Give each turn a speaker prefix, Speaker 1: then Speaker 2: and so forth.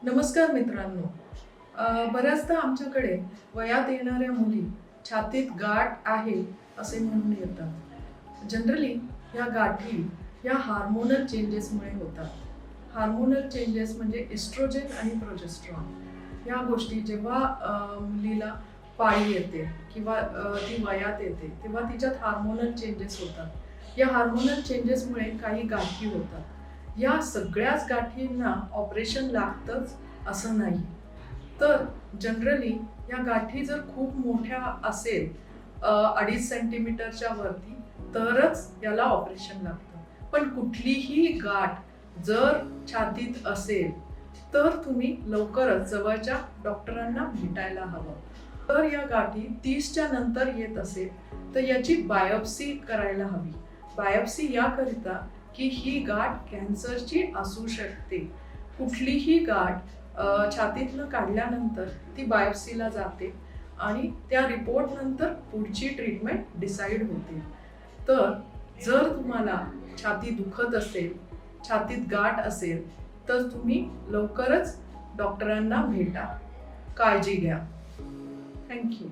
Speaker 1: नमस्कार मित्रांनो. बऱ्याचदा आमच्याकडे वयात येणाऱ्या मुली छातीत गाठ आहे असे म्हणून येतात. जनरली या गाठी या हार्मोनल चेंजेसमुळे होतात. हार्मोनल चेंजेस म्हणजे इस्ट्रोजेन आणि प्रोजेस्ट्रॉन या गोष्टी जेव्हा मुलीला पाळी येते किंवा ती वयात येते तेव्हा तिच्यात हार्मोनल चेंजेस होतात. या हार्मोनल चेंजेसमुळे काही गाठी होतात. या सगळ्याच गाठींना ऑपरेशन लागतंच असं नाही. तर जनरली या गाठी जर खूप मोठ्या असेल 2.5 सेंटीमीटरच्या वरती तरच याला ऑपरेशन लागतं. पण कुठलीही गाठ जर छातीत असेल तर तुम्ही लवकरच जवळच्या डॉक्टरांना भेटायला हवं. तर या गाठी 30च्या नंतर येत असेल तर याची बायोप्सी करायला हवी. बायोप्सी याकरिता की ही गाठ कॅन्सरची असू शकते. कुठलीही गाठ छातीतनं काढल्यानंतर ती बायोप्सीला जाते आणि त्या रिपोर्ट नंतर पुढची ट्रीटमेंट डिसाईड होते. तर जर तुम्हाला छाती दुखत असेल, छातीत गाठ असेल तर तुम्ही लवकरच डॉक्टरांना भेटा. काळजी घ्या. थँक्यू.